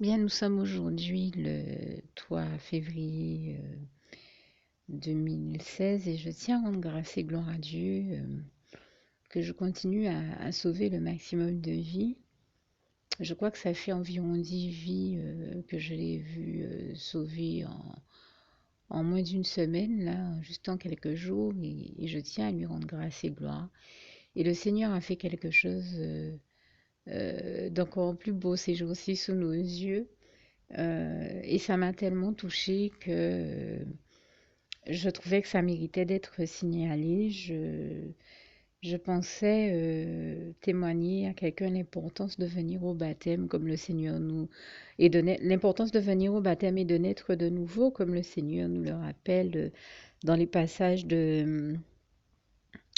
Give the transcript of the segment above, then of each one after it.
Bien, nous sommes aujourd'hui le 3 février 2016 et je tiens à rendre grâce et gloire à Dieu que je continue à sauver le maximum de vies. Je crois que ça fait environ 10 vies que je l'ai vu sauver en moins d'une semaine, là, juste en quelques jours, et je tiens à lui rendre grâce et gloire. Et le Seigneur a fait quelque chose d'encore plus beau ces jours-ci sous nos yeux. Et ça m'a tellement touchée que je trouvais que ça méritait d'être signalé. Je pensais témoigner à quelqu'un l'importance de venir au baptême comme le Seigneur nous... et l'importance de venir au baptême et de naître de nouveau comme le Seigneur nous le rappelle dans les passages de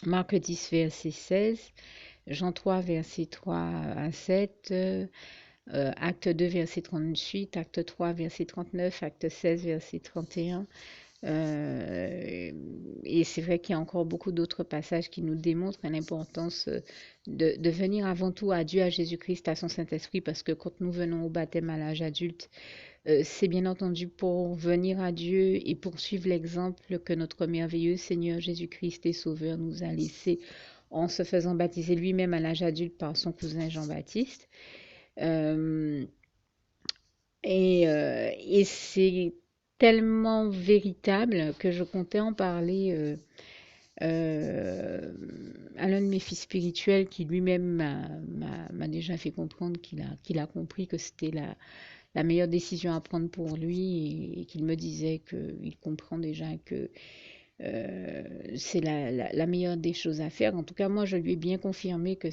Marc 10, verset 16, Jean 3, verset 3 à 7, Acte 2, verset 38, Acte 3, verset 39, Acte 16, verset 31. Et c'est vrai qu'il y a encore beaucoup d'autres passages qui nous démontrent l'importance de venir avant tout à Dieu, à Jésus-Christ, à son Saint-Esprit, parce que quand nous venons au baptême à l'âge adulte, c'est bien entendu pour venir à Dieu et poursuivre l'exemple que notre merveilleux Seigneur Jésus-Christ et Sauveur nous a laissé en se faisant baptiser lui-même à l'âge adulte par son cousin Jean-Baptiste. Euh, et c'est tellement véritable que je comptais en parler euh, à l'un de mes fils spirituels qui lui-même m'a déjà fait comprendre qu'il a compris que c'était la meilleure décision à prendre pour lui et qu'il me disait qu'il comprend déjà que c'est la meilleure des choses à faire. En tout cas, moi, je lui ai bien confirmé que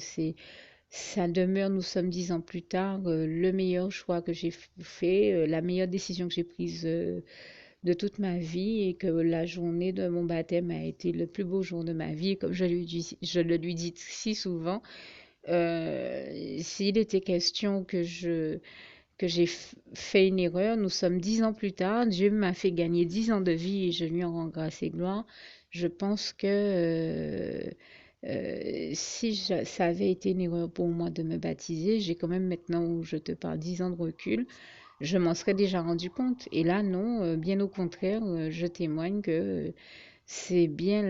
ça demeure, nous sommes 10 ans plus tard, le meilleur choix que j'ai fait, la meilleure décision que j'ai prise de toute ma vie et que la journée de mon baptême a été le plus beau jour de ma vie. Et comme je le lui dis si souvent, s'il était question que j'ai fait une erreur, nous sommes 10 ans plus tard, Dieu m'a fait gagner 10 ans de vie et je lui en rends grâce et gloire. Je pense que si ça avait été une erreur pour moi de me baptiser, j'ai quand même maintenant où je te parle 10 ans de recul, je m'en serais déjà rendu compte. Et là, non, bien au contraire, je témoigne que c'est bien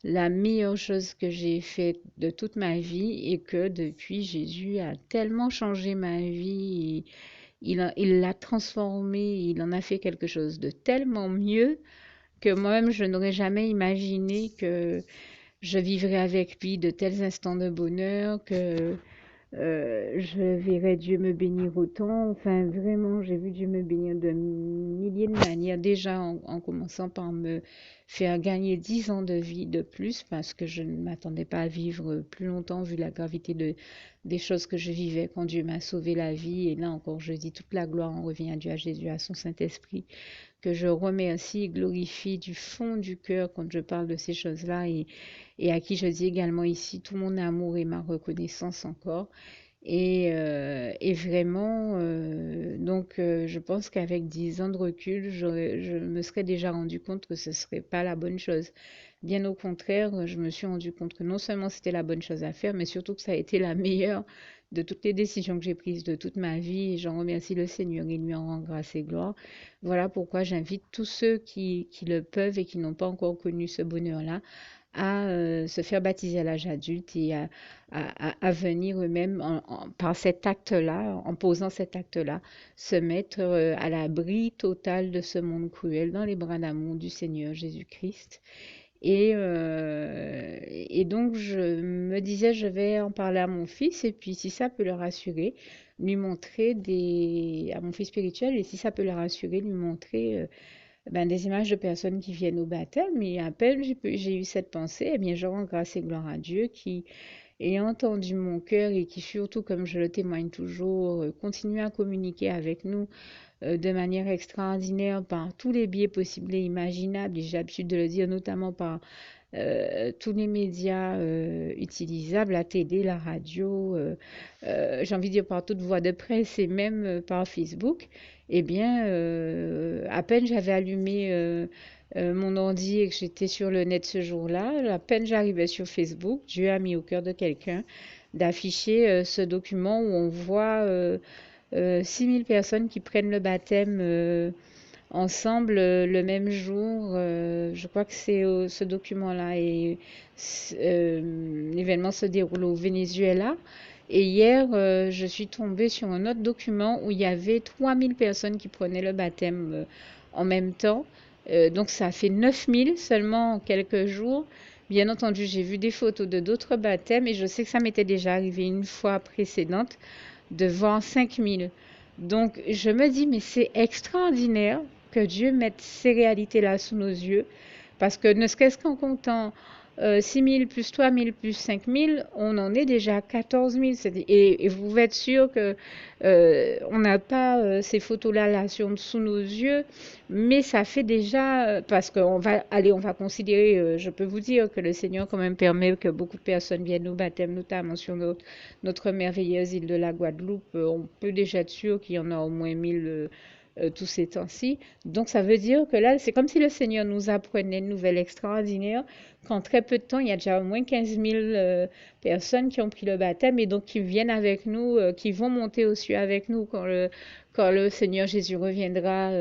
la meilleure chose que j'ai faite de toute ma vie et que depuis, Jésus a tellement changé ma vie. Il l'a transformé, il en a fait quelque chose de tellement mieux que moi-même, je n'aurais jamais imaginé que je vivrais avec lui de tels instants de bonheur, que je verrai Dieu me bénir autant. Enfin, vraiment, j'ai vu Dieu me bénir de milliers de manières. Déjà, en commençant par me faire gagner 10 ans de vie de plus, parce que je ne m'attendais pas à vivre plus longtemps vu la gravité des choses que je vivais quand Dieu m'a sauvé la vie. Et là encore, je dis toute la gloire en revient à Dieu, à Jésus, à son Saint-Esprit, que je remercie et glorifie du fond du cœur quand je parle de ces choses-là et à qui je dis également ici tout mon amour et ma reconnaissance encore. Et vraiment, je pense qu'avec 10 ans de recul, je me serais déjà rendu compte que ce ne serait pas la bonne chose. Bien au contraire, je me suis rendu compte que non seulement c'était la bonne chose à faire, mais surtout que ça a été la meilleure de toutes les décisions que j'ai prises de toute ma vie. Et j'en remercie le Seigneur et lui en rend grâce et gloire. Voilà pourquoi j'invite tous ceux qui le peuvent et qui n'ont pas encore connu ce bonheur-là à se faire baptiser à l'âge adulte et à venir eux-mêmes par cet acte-là, en posant cet acte-là, se mettre à l'abri total de ce monde cruel dans les bras d'amour du Seigneur Jésus-Christ. Et donc, je me disais, je vais en parler à mon fils, et puis si ça peut le rassurer, lui montrer à mon fils spirituel, et si ça peut le rassurer, lui montrer des images de personnes qui viennent au baptême. Et à peine j'ai eu cette pensée, eh bien, je rends grâce et gloire à Dieu qui, ayant entendu mon cœur et qui surtout, comme je le témoigne toujours, continue à communiquer avec nous de manière extraordinaire par tous les biais possibles et imaginables, et j'ai l'habitude de le dire, notamment par tous les médias utilisables, la télé, la radio, j'ai envie de dire par toute voie de presse et même par Facebook, eh bien, à peine j'avais allumé mon ordi et que j'étais sur le net ce jour-là, à peine j'arrivais sur Facebook, Dieu a mis au cœur de quelqu'un d'afficher ce document où on voit 6 000 personnes qui prennent le baptême ensemble le même jour. Je crois que c'est ce document-là. Et l'événement se déroule au Venezuela. Et hier, je suis tombée sur un autre document où il y avait 3 000 personnes qui prenaient le baptême en même temps. Donc ça fait 9 000 seulement en quelques jours. Bien entendu, j'ai vu des photos de d'autres baptêmes et je sais que ça m'était déjà arrivé une fois précédente de voir 5 000. Donc je me dis, mais c'est extraordinaire que Dieu mette ces réalités-là sous nos yeux, parce que ne serait-ce qu'en comptant 6 000 plus 3 000 plus 5 000, on en est déjà à 14 000. Et vous êtes sûr que on n'a pas ces photos-là là, sous nos yeux, mais ça fait déjà, parce qu'on va, allez, on va considérer, je peux vous dire que le Seigneur quand même permet que beaucoup de personnes viennent au baptême, notamment sur notre merveilleuse île de la Guadeloupe. On peut déjà être sûr qu'il y en a au moins 1000 tous ces temps-ci. Donc ça veut dire que là, c'est comme si le Seigneur nous apprenait une nouvelle extraordinaire, qu'en très peu de temps, il y a déjà au moins 15 000 personnes qui ont pris le baptême et donc qui viennent avec nous, qui vont monter aux cieux avec nous quand le Seigneur Jésus reviendra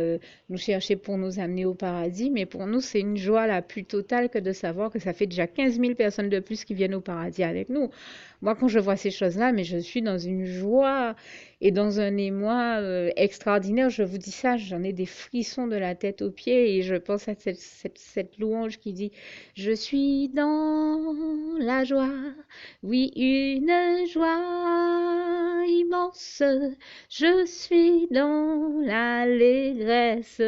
nous chercher pour nous amener au paradis. Mais pour nous, c'est une joie la plus totale que de savoir que ça fait déjà 15 000 personnes de plus qui viennent au paradis avec nous. Moi, quand je vois ces choses-là, mais je suis dans une joie et dans un émoi extraordinaire. Je vous dis ça, j'en ai des frissons de la tête aux pieds et je pense à cette louange qui dit: Je suis dans la joie, oui, une joie immense. Je suis dans l'allégresse,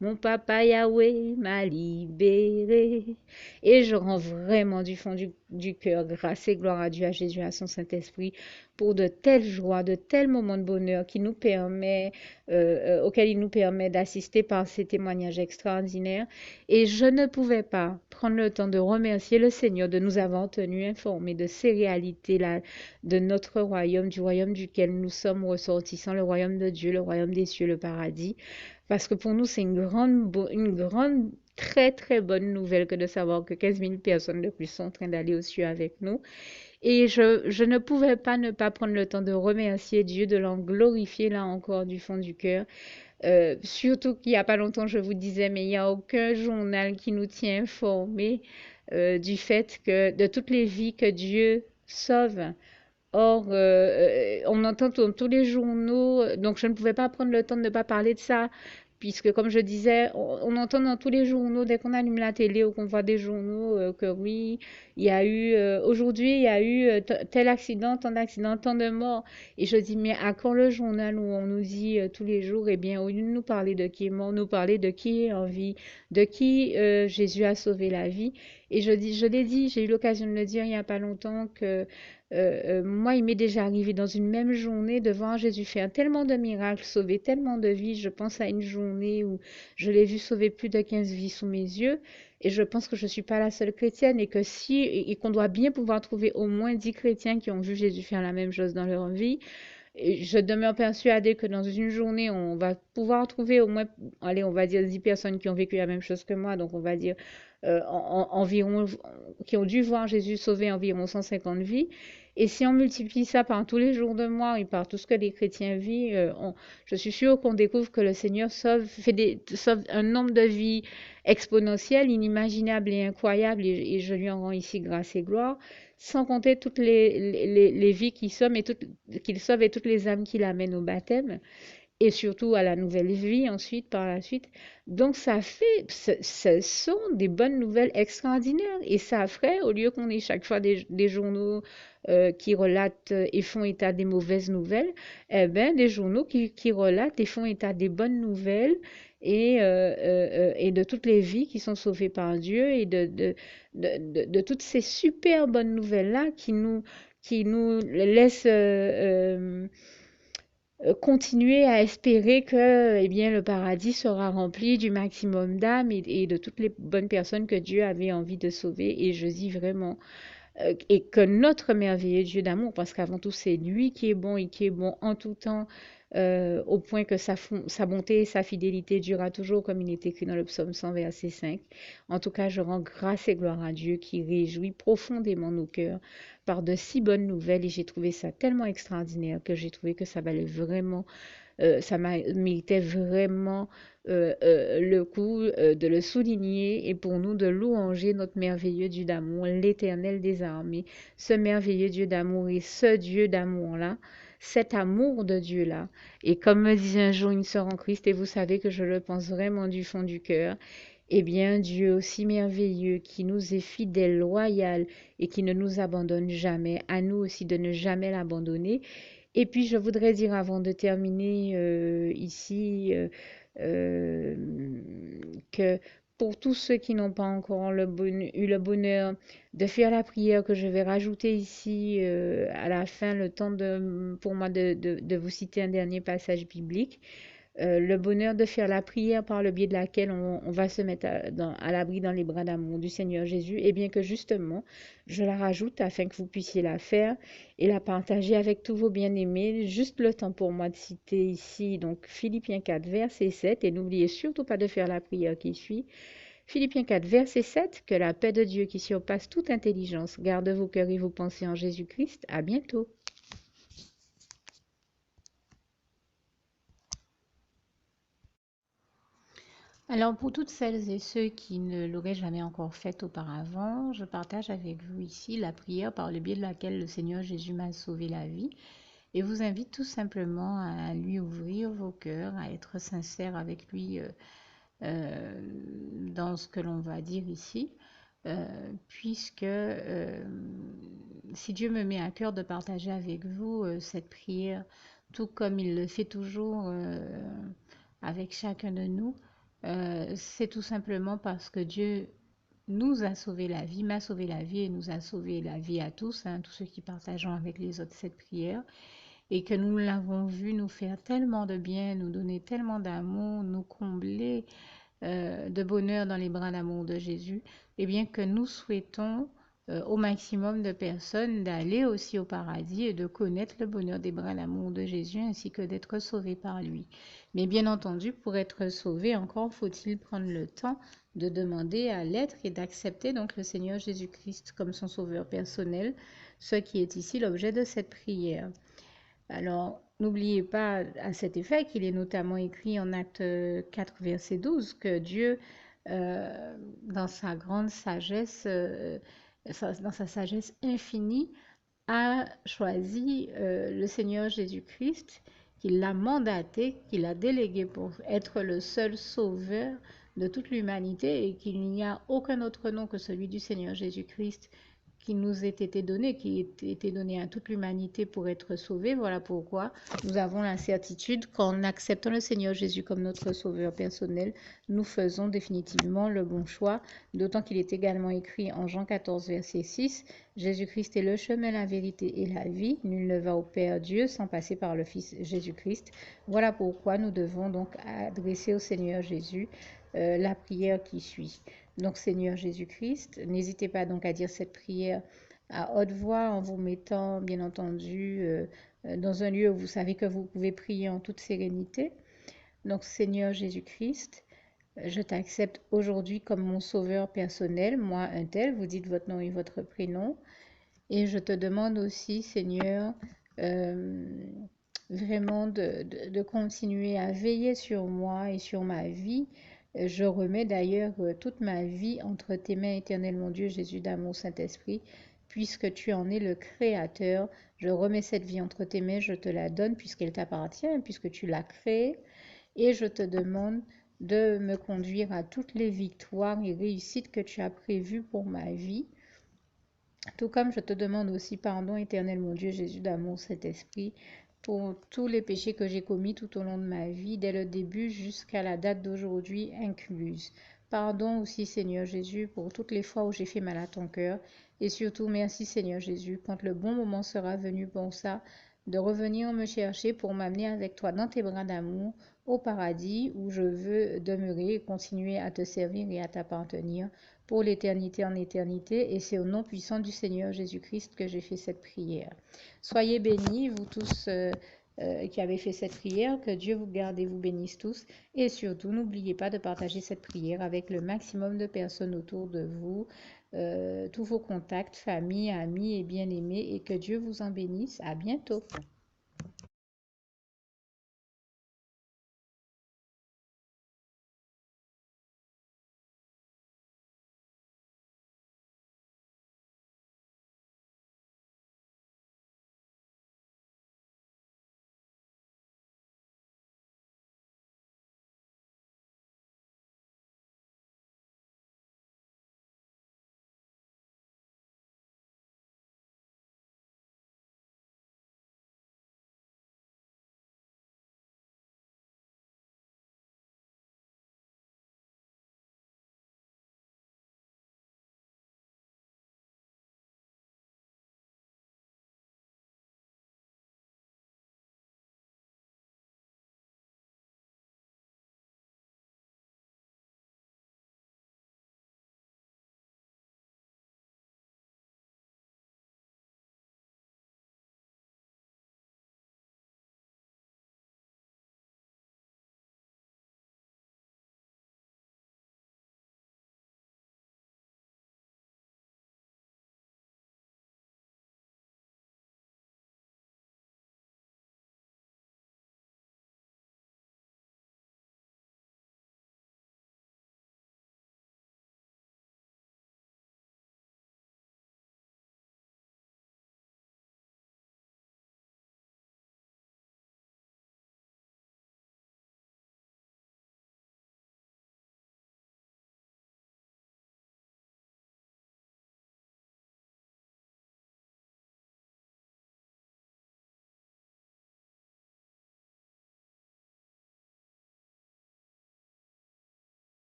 mon papa Yahweh m'a libéré. Et je rends vraiment du fond du cœur grâce et gloire à Dieu, à Jésus, à son Saint-Esprit, pour de telles joies, de tels moments de bonheur auxquels il nous permet d'assister par ces témoignages extraordinaires. Et je ne pouvais pas prendre le temps de remercier le Seigneur de nous avoir tenus informés de ces réalités-là, de notre royaume, du royaume duquel nous sommes ressortissants, le royaume de Dieu, le royaume des cieux, le paradis. Parce que pour nous, c'est une grande, très, très bonne nouvelle que de savoir que 15 000 personnes de plus sont en train d'aller aux cieux avec nous. Et je ne pouvais pas ne pas prendre le temps de remercier Dieu, de l'en glorifier là encore du fond du cœur. Surtout qu'il n'y a pas longtemps, je vous disais, mais il n'y a aucun journal qui nous tient informés du fait que de toutes les vies que Dieu sauve. Or, on entend dans tous les journaux, donc je ne pouvais pas prendre le temps de ne pas parler de ça, puisque comme je disais, on entend dans tous les journaux, dès qu'on allume la télé ou qu'on voit des journaux, que oui, il y a eu, aujourd'hui, il y a eu tel accident, tant d'accidents, tant de morts. Et je dis, mais à quand le journal où on nous dit tous les jours, eh bien, au lieu de nous parler de qui est mort, nous parler de qui est en vie, de qui Jésus a sauvé la vie. Et je l'ai dit, j'ai eu l'occasion de le dire il n'y a pas longtemps que moi, il m'est déjà arrivé dans une même journée de voir Jésus faire tellement de miracles, sauver tellement de vies. Je pense à une journée où je l'ai vu sauver plus de 15 vies sous mes yeux. Et je pense que je ne suis pas la seule chrétienne et que et qu'on doit bien pouvoir trouver au moins 10 chrétiens qui ont vu Jésus faire la même chose dans leur vie. Et je demeure persuadée que dans une journée, on va pouvoir trouver au moins, allez, on va dire 10 personnes qui ont vécu la même chose que moi. Donc, on va dire environ, qui ont dû voir Jésus sauver environ 150 vies. Et si on multiplie ça par tous les jours de mois et par tout ce que les chrétiens vivent, je suis sûre qu'on découvre que le Seigneur sauve un nombre de vies exponentiel, inimaginable et incroyable. Et je lui en rends ici grâce et gloire, sans compter toutes les vies qu'il sauve et toutes les âmes qu'il amène au baptême et surtout à la nouvelle vie ensuite, par la suite. Donc ce sont des bonnes nouvelles extraordinaires. Et ça ferait, au lieu qu'on ait chaque fois des journaux qui relatent et font état des mauvaises nouvelles, eh ben, des journaux qui relatent et font état des bonnes nouvelles et de toutes les vies qui sont sauvées par Dieu et de toutes ces super bonnes nouvelles-là qui nous laissent continuer à espérer que eh bien, le paradis sera rempli du maximum d'âmes et de toutes les bonnes personnes que Dieu avait envie de sauver. Et je dis vraiment, et que notre merveilleux Dieu d'amour, parce qu'avant tout, c'est lui qui est bon et qui est bon en tout temps, au point que sa bonté et sa fidélité durera toujours, comme il est écrit dans le psaume 100, verset 5. En tout cas, je rends grâce et gloire à Dieu qui réjouit profondément nos cœurs par de si bonnes nouvelles et j'ai trouvé ça tellement extraordinaire que j'ai trouvé que ça valait vraiment ça méritait vraiment le coup de le souligner et pour nous de louanger notre merveilleux Dieu d'amour, l'Éternel des armées, ce merveilleux Dieu d'amour et ce Dieu d'amour-là, cet amour de Dieu-là. Et comme me disait un jour une sœur en Christ, et vous savez que je le pense vraiment du fond du cœur, eh bien, Dieu aussi merveilleux, qui nous est fidèle, loyal et qui ne nous abandonne jamais, à nous aussi de ne jamais l'abandonner. Et puis, je voudrais dire avant de terminer ici euh, que pour tous ceux qui n'ont pas encore eu le bonheur de faire la prière que je vais rajouter ici à la fin, le temps pour moi de vous citer un dernier passage biblique. Le bonheur de faire la prière par le biais de laquelle on va se mettre à l'abri dans les bras d'amour du Seigneur Jésus, et bien que justement, je la rajoute afin que vous puissiez la faire et la partager avec tous vos bien-aimés. Juste le temps pour moi de citer ici, donc Philippiens 4, verset 7, et n'oubliez surtout pas de faire la prière qui suit. Philippiens 4, verset 7, que la paix de Dieu qui surpasse toute intelligence garde vos cœurs et vos pensées en Jésus-Christ. À bientôt. Alors, pour toutes celles et ceux qui ne l'auraient jamais encore fait auparavant, je partage avec vous ici la prière par le biais de laquelle le Seigneur Jésus m'a sauvé la vie et vous invite tout simplement à lui ouvrir vos cœurs, à être sincère avec lui dans ce que l'on va dire ici, puisque si Dieu me met à cœur de partager avec vous cette prière, tout comme il le fait toujours avec chacun de nous, c'est tout simplement parce que Dieu nous a sauvé la vie, m'a sauvé la vie et nous a sauvé la vie à tous, hein, tous ceux qui partageons avec les autres cette prière, et que nous l'avons vu nous faire tellement de bien, nous donner tellement d'amour, nous combler de bonheur dans les bras d'amour de Jésus, et bien que nous souhaitons au maximum de personnes d'aller aussi au paradis et de connaître le bonheur des bras d'amour de Jésus ainsi que d'être sauvés par lui. Mais bien entendu, pour être sauvé, encore faut-il prendre le temps de demander à l'être et d'accepter donc le Seigneur Jésus-Christ comme son sauveur personnel, ce qui est ici l'objet de cette prière. Alors, n'oubliez pas à cet effet qu'il est notamment écrit en Acte 4, verset 12, que Dieu, dans sa grande sagesse, dans sa sagesse infinie, a choisi le Seigneur Jésus-Christ, qu'il l'a mandaté, qu'il a délégué pour être le seul sauveur de toute l'humanité et qu'il n'y a aucun autre nom que celui du Seigneur Jésus-Christ qui nous ait été donné, qui ait été donné à toute l'humanité pour être sauvé. Voilà pourquoi nous avons la certitude qu'en acceptant le Seigneur Jésus comme notre sauveur personnel, nous faisons définitivement le bon choix, d'autant qu'il est également écrit en Jean 14, verset 6, Jésus-Christ est le chemin, la vérité et la vie. Nul ne va au Père Dieu sans passer par le Fils Jésus-Christ. Voilà pourquoi nous devons donc adresser au Seigneur Jésus la prière qui suit. Donc Seigneur Jésus-Christ, n'hésitez pas donc à dire cette prière à haute voix en vous mettant bien entendu dans un lieu où vous savez que vous pouvez prier en toute sérénité. Donc Seigneur Jésus-Christ, je t'accepte aujourd'hui comme mon sauveur personnel, moi un tel, vous dites votre nom et votre prénom. Et je te demande aussi, Seigneur, euh, vraiment de continuer à veiller sur moi et sur ma vie. Je remets d'ailleurs toute ma vie entre tes mains, éternel mon Dieu, Jésus d'amour, Saint-Esprit, puisque tu en es le Créateur. Je remets cette vie entre tes mains, je te la donne puisqu'elle t'appartient, puisque tu l'as créée. Et je te demande de me conduire à toutes les victoires et réussites que tu as prévues pour ma vie. Tout comme je te demande aussi pardon, éternel mon Dieu, Jésus d'amour, Saint-Esprit, pour tous les péchés que j'ai commis tout au long de ma vie, dès le début jusqu'à la date d'aujourd'hui incluse. Pardon aussi, Seigneur Jésus, pour toutes les fois où j'ai fait mal à ton cœur. Et surtout, merci, Seigneur Jésus, quand le bon moment sera venu pour ça, de revenir me chercher pour m'amener avec toi dans tes bras d'amour au paradis où je veux demeurer et continuer à te servir et à t'appartenir pour l'éternité en éternité, et c'est au nom puissant du Seigneur Jésus-Christ que j'ai fait cette prière. Soyez bénis, vous tous qui avez fait cette prière, que Dieu vous garde et vous bénisse tous, et surtout n'oubliez pas de partager cette prière avec le maximum de personnes autour de vous, tous vos contacts, famille, amis et bien-aimés et que Dieu vous en bénisse. À bientôt.